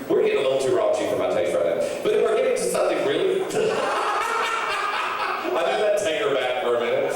We're getting a little too raunchy for my taste right now. But if we're getting to something really... I did that take her back for a minute.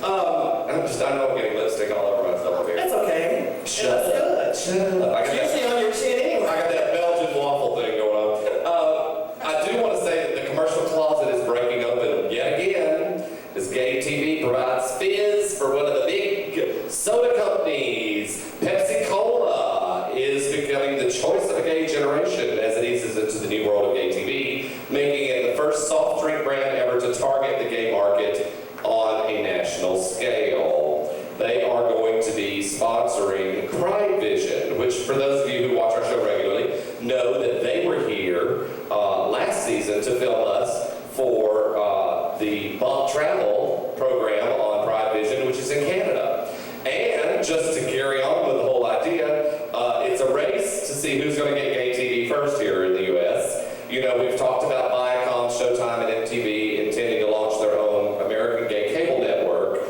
I know I'm getting lipstick all over myself here. That's okay. Shut up. It's usually on your chin anyway. I got that Belgian waffle thing going on. I do want to say that the commercial closet is breaking open yet again as gay TV provides fizz for one of the big soda companies. Pepsi Cola is becoming the choice of a gay generation as it eases into the new world of gay TV, making it the first soft drink brand ever to target the gay market on a national scale. They are going to be sponsoring Pride Vision, which for those of you who watch our show regularly know that they were here last season to film us for the Bump Travel program on Pride Vision, which is in Canada. And just to carry on with the whole idea, it's a race to see who's going to get gay TV first here in the U.S. You know, we've talked about Viacom, Showtime, and MTV intending to launch their own American gay cable network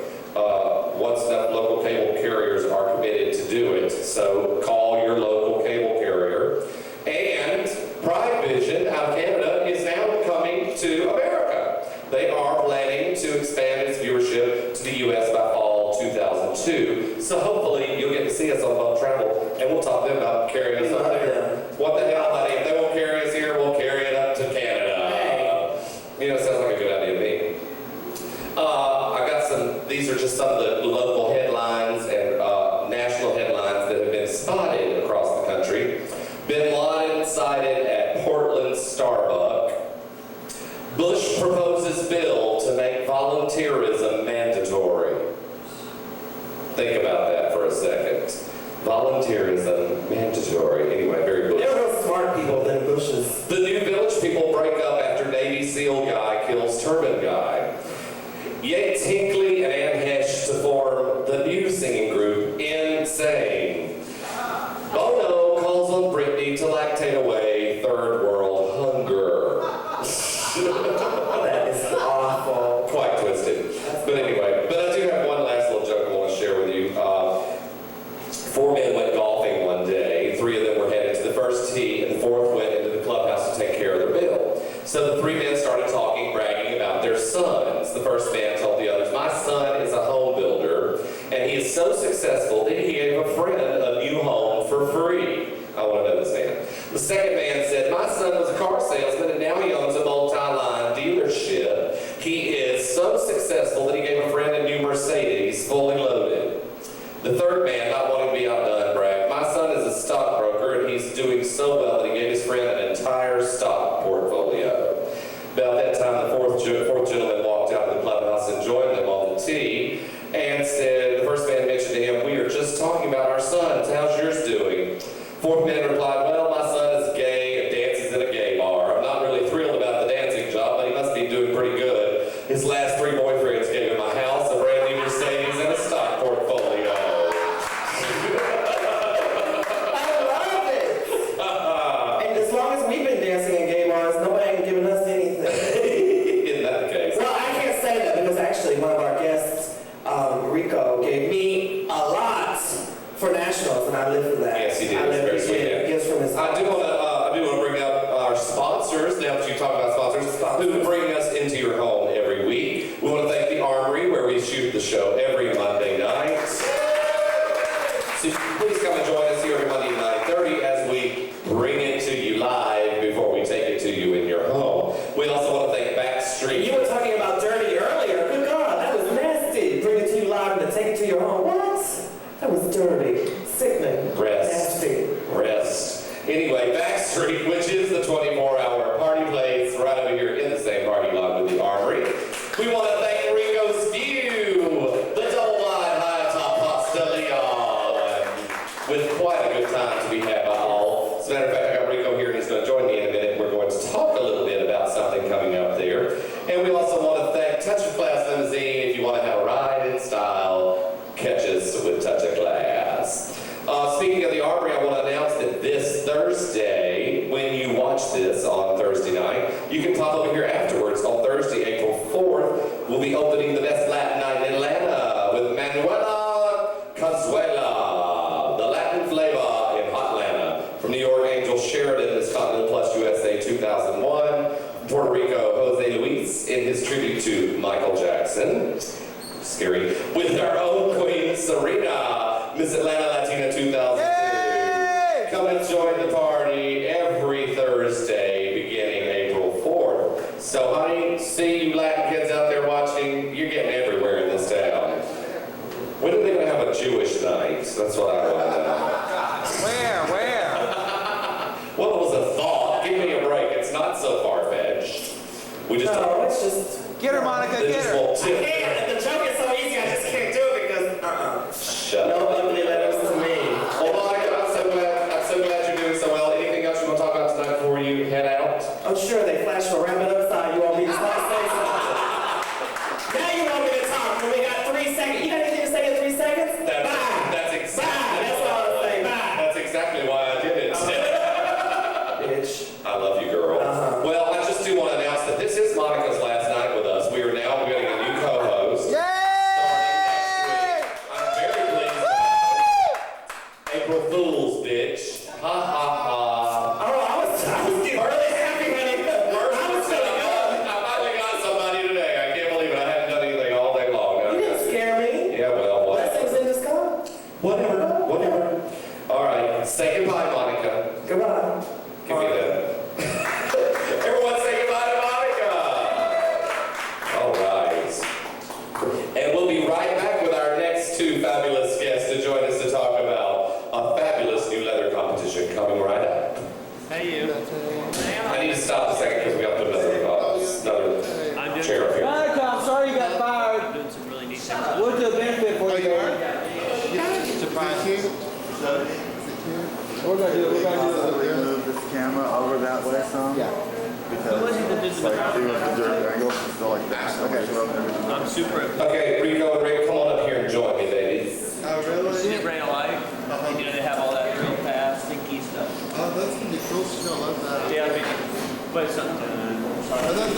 once enough local cable carriers are committed to do it. So call your local cable carrier. And Pride Vision out of Canada is now coming to America. They are planning to expand its viewership to the U.S. by fall 2002. So hopefully you'll get to see us on Bump Travel, and we'll talk to them about carrying us up there. What the hell, buddy? If they won't carry us here, we'll carry it up to Canada. You know, it sounds like a good idea to me. These are just some of the local headlines and national headlines that have been spotted across the country. Bin Laden sighted at Portland Starbucks. Bush proposes bill to make volunteerism mandatory. Think about that for a second. Volunteerism mandatory. Anyway, very Bush. They're real smart people than Bushes. The New Village people break up after Navy SEAL guy kills turban guy. Yates Hinckley and Ann Hesh to form the new singing group Insane. Bono calls on Britney to lactate away third world hunger. That is awful. Quite twisted. But anyway, but I do have one last little joke I want to share with you. 4 men went golfing one day. 3 of them were headed to the first tee, and the 4th went into the clubhouse to take care of their bill. So the 3 men started talking, bragging about their sons. The first man told the others, "My son is a home builder, and he is so successful that he gave a friend a new home for free." I want to know this man. The second man said, "My son was a car salesman, and now he owns a multi-line dealership. He is so successful that he gave a friend a new Mercedes, fully loaded." The third man, not wanting to be outdone, bragged, "My son is a stockbroker, and he's doing so well that he gave his friend an entire stock portfolio." About that time, the fourth gentleman walked out of the clubhouse and joined them on the tee and said, the first man mentioned to him, "We are just talking about our sons. How's yours doing?" Fourth man replied, "Well, my son is gay and dances in a gay bar. I'm not really thrilled about the dancing job, but he must be doing pretty good. His last 3 boyfriends gave him a house, a brand new Mercedes, and a stock portfolio." One of our guests, RICO, gave me a lot for nationals, and I live for that. Yes, he did. I live for gifts from his. I do want to bring up our sponsors. Now that you talk about sponsors, who bring us into your home every week. We want to thank the Armory, where we shoot the show every Monday night. So please come and join us here every Monday at 9:30 as we bring it to you live before we take it to you in your home. We also want to thank Backstreet. You were talking about dirty earlier. Good God, that was nasty. Bring it to you live and take it to your home. What? That was dirty. Sickening. Nasty. Rest. Anyway, Backstreet, which is the 24-hour party place right over here in the same parking lot with the Armory. We want to thank Rico's View, the double-wide high-top pasta Leon, with quite a good time to be had by all. As a matter of fact, I got Rico here and he's going to join me in a minute. We're going to talk a little bit about something coming up there. And we also want to thank Touch of Class Limousine. If you want to have a ride in style, catch us with Touch of Class. Speaking of the Armory, I want to announce that this Thursday, when you watch this on Thursday night, you can pop over here afterwards. On Thursday, April 4th, we'll be opening the Best Latin Night in Atlanta with Manuela Cazuela, the Latin flavor in hot his tribute to Michael Jackson. Scary. With our own queen, Serena, Miss Atlanta Latina 2002. Yay! Come and join the party every Thursday beginning April 4th. So honey, see you Latin kids out there watching, you're getting everywhere in this town. When are they going to have a Jewish night? That's what I want to know. Where? What was a thought? Give me a break. It's not so far-fetched. We just No, it's just... Get her, Monica, they get just her. won't I tip. can't. The joke is so easy, I just can't do it because, Shut No up. ugly letters to me. Well, Monica, I'm so glad you're doing so well. Anything else you want to talk about tonight before you head out? I'm sure they flash a rabbit upside. You want me to start saying something? Now you want me to talk when we got 3 seconds. You got anything to say in 3 seconds? Bye. That's exactly. Bye. That's all I'll say. Bye. That's exactly why I did it. Bitch. I love you, girl. Well, I just do want to announce that this is Monica's last night with us. We are now getting a new co-host. Yay! Starting next week. I'm very pleased about it. April Fool's, bitch. Ha ha ha. Oh, I was getting really happy when it I was feeling good. I finally got somebody today. I can't believe it. I hadn't done anything all day long. You didn't scare me. Yeah, well, what? Blessings in disguise. Whatever. All right. Say goodbye, Monica. Goodbye. Give me that. Everyone say goodbye to Monica. All right. And we'll be right back with our next two fabulous guests to join us to talk about a fabulous new leather competition coming right up. Hey, you. I need to stop a second because we got to put another chair up here. Monica, I'm sorry you got I'm fired. doing some really neat things. What's the benefit for you, man? Surprise. We're gonna do it. We're gonna do it. Move this camera over that way some. Yeah. Because What is it that does the like doing the dirt angle, so like that. Okay. I'm super. Okay, Rico and Rick, come on up here and join me, ladies. Oh You see really? it rain alike? You know, they have all that real fast, stinky stuff. Oh, that's gonna be cool. I love that. Yeah, I mean, but it's something. And then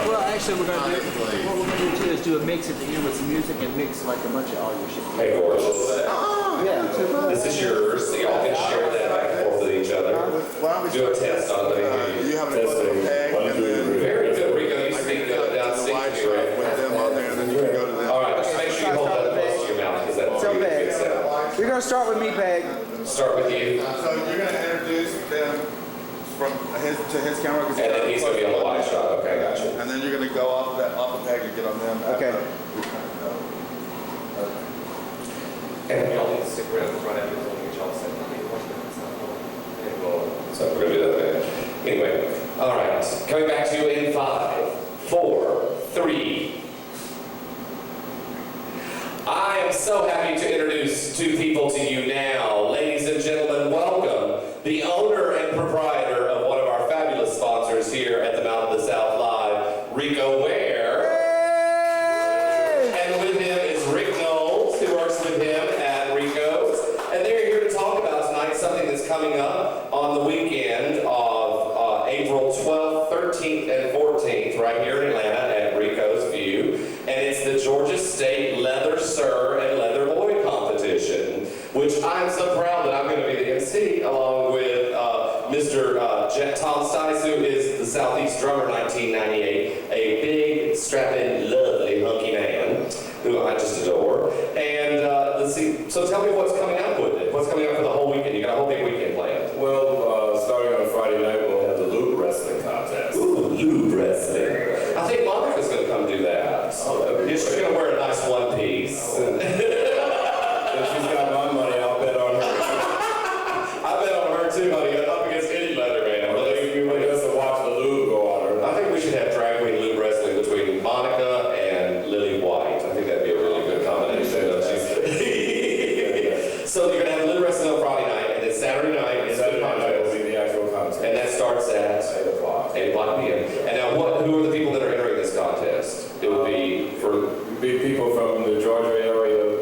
Well, actually, we're gonna do. Honestly. What we're gonna do too is do a mix at the end with some music and mix like a bunch of all your shit. Hey, gorgeous. Yeah. This is yours, so y'all can share that back and forth with each other. why don't we Do a test on it. you have a little peg and then Very good, Rico. You I speak can down the wide stage, shot right? with them on there, and then you can go to them. All right, just make sure you hold that close to your mouth, because that's So pretty good bad. sound. We're gonna start with me, Peg. Start with you, So you're gonna introduce them from his camera, and then he's gonna be on the wide shot. Okay, gotcha. and then you're gonna go off the peg and get on them. Okay. And y'all need to stick around right after this one, get y'all set. So we're gonna do that then. Anyway, all right. Coming back to you in 5, 4, 3. I am so happy to introduce two people to you now. Ladies and gentlemen, welcome the owner and proprietor of one of our fabulous sponsors here at the Mount of the South Live, Rico Ware. And with him is Rick Knowles, who works with him at Rico's. And they're here to talk about tonight something that's coming up on the weekend of April 12th, 13th, and 14th, right here in Atlanta at Rico's View. And it's the Georgia State Leather Sir and Leather Boy competition, which I'm so proud that I'm going to be the MC along with Mr. Tom Stice, who is the Southeast Drummer 1998, a big, strapping, lovely, hunky man who I just adore. And let's see, so tell me what's coming up with it. What's coming up for the whole weekend? You got a whole big weekend planned. Well, starting on Friday night, we'll have the loop wrestling contest. Ooh, lube wrestling. I think Monica's going to come do that. She's going to wear a nice one piece. If she's got my money, I'll bet on her. I bet on her too, honey, up against any leather man. Believe me, I guess to watch the lube go on her. I think we should have drag queen lube wrestling between Monica and Lily White. I think that'd be a really good combination, don't you? So you're going to have lube wrestling on Friday night, and then Saturday night is the Saturday night will contest. be the actual contest. And that starts at 8 o'clock. 8 o'clock p.m. And now, who are the people that are entering this contest? It would be for... Be people from the Georgia area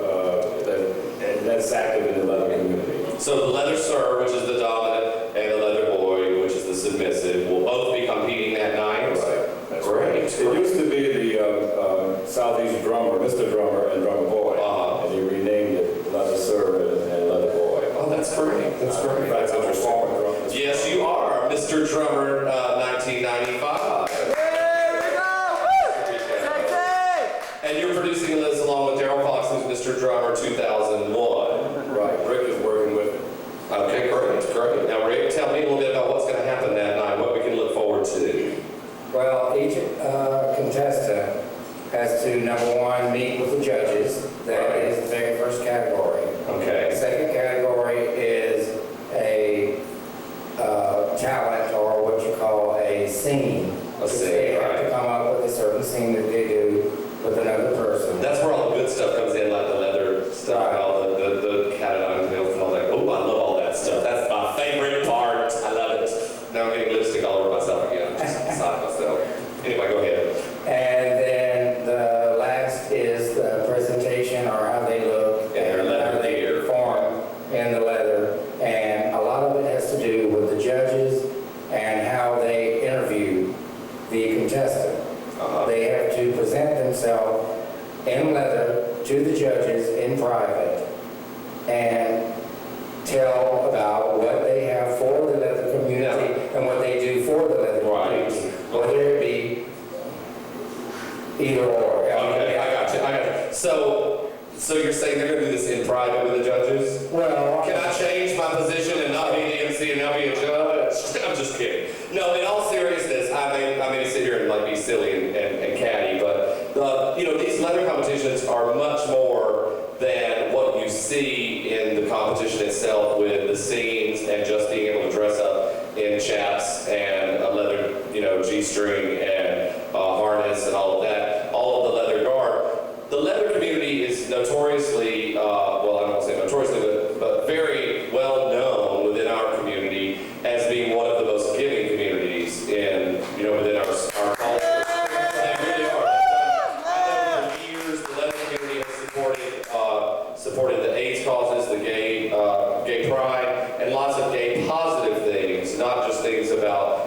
that's active in the leather community. So the Leather Sir, which is the dominant, and the Leather Boy, which is the submissive, will both be competing that night. Right. That's Great. It used to be the Southeast Drummer, Mr. Drummer and Drummer Boy. And he renamed it Leather Sir and Leather Boy. Oh, that's great. That's great. That's interesting. Yes, you are, Mr. Drummer, 1995. And you're producing this along with Daryl Fox, who's Mr. Drummer 2001. Right, Rick is working with it. Okay, great. Now, Rick, tell me a little bit about what's going to happen that night, what we can look forward to. Well, each contestant has to, number one, meet with the judges. That is the very first category. Okay. The second category is a talent, or what you call a scene. A scene, They have right. to come up with a certain scene that they do with another person. That's where all the good stuff comes in, like the leather stuff, and all the cat and nails and all that. Oh, I love all that stuff. That's my favorite part. I love it. Now I'm getting lipstick all over myself again. I'm just beside myself. Anyway, go ahead. And then the last is the presentation, or how they look. And their leather how they gear. perform in the leather. And a lot of it has to do with the judges and how they interview the contestant. They have to present themselves in leather to the judges in private and tell about what they have for the leather community and what they do for the leather community. Whether it be either or. Okay, I got you. So you're saying they're going to do this in private with the judges? Well, Can I change my position and not be the MC and not be a judge? I'm just kidding. No, in all seriousness, I may sit here and like be silly and catty, but these leather competitions are much more than what you see in the competition itself, with the scenes and just being able to dress up in chaps and a leather, G-string and harness and all of that, all of the leather garb. The leather community is notoriously, well, I don't want to say notoriously, but very well known within our community as being one of the most giving communities in, within our culture. They really are. I know for years the leather community has supported the AIDS causes, the gay pride, and lots of gay positive things, not just things about,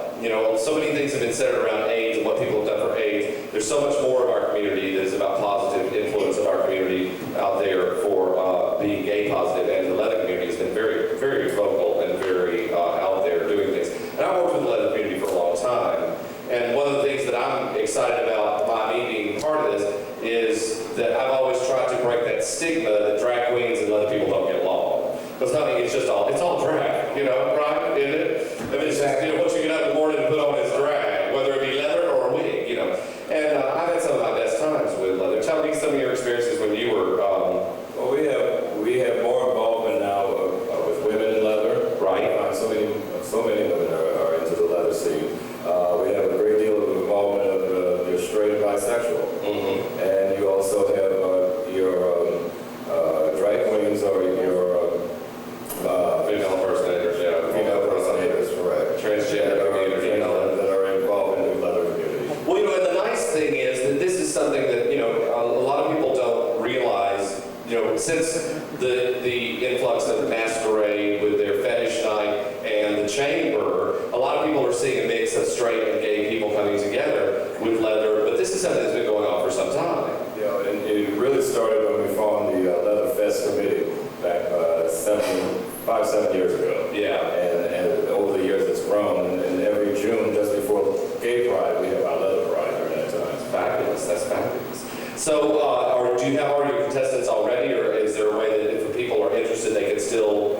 so many things have been centered around AIDS and what people have done for AIDS. There's so much more of our community that is about positive influence of our community out there for being gay positive, and the leather community has been very, very vocal and very out there doing things. And I've worked with the leather community for a long time, and one of the things that I'm excited about by me being part of this is that I've always tried to break that stigma that drag queens and leather people don't get along. Because it's all drag, right? Isn't it? I mean, it's just, what you get up in the morning and put on is drag, whether it be leather or a wig, And I've had some of my best times with leather. Tell me some of your experiences when you were. Well, we have more involvement now with women in leather. Right. So many women are into the leather scene. We have a great deal of involvement of your straight and bisexual. Mm-hmm. And you also have your drag queens, or your Female impersonators, female impersonators, correct. Transgender community, that are involved in the leather community. Well, and the nice thing is that this is something that, a lot of people don't realize, since the influx of masquerade with their fetish night and the chamber, a lot of people are seeing a mix of straight and gay people coming together with leather, but this is something that's been going on for some time. Yeah, and it really started when we formed the Leather Fest Committee back 5-7 years ago. Yeah. And over the years it's grown, and every June, just before Gay Pride, we have our Leather Pride during that time. Fabulous, that's fabulous. So, do you have all your contestants already, or is there a way that if people are interested, they can still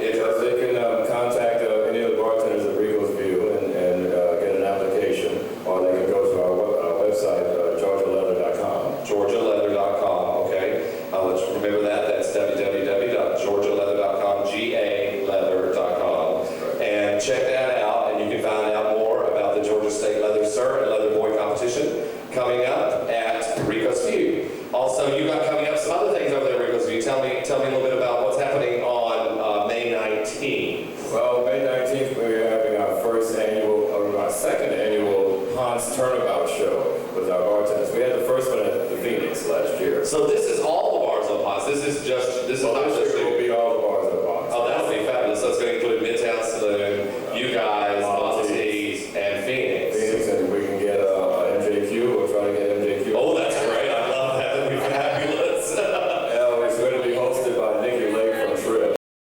Yes, they can contact any of the bartenders at RICO's View and get an application, or they can go to our website, georgialeather.com. georgialeather.com, okay? Let's remember that. That's www.georgialeather.com, GA leather.com. And check that out, and you can find out more about the Georgia State Leather Sir and Leather Boy competition coming up at RICO's View. Also, you got coming up some other things over there at RICO's View. Tell me a little bit about what's happening on May 19th. Well, May 19th, we're having our second annual Hans Turnabout show with our bartenders. We had the first one at the Phoenix last year. So this is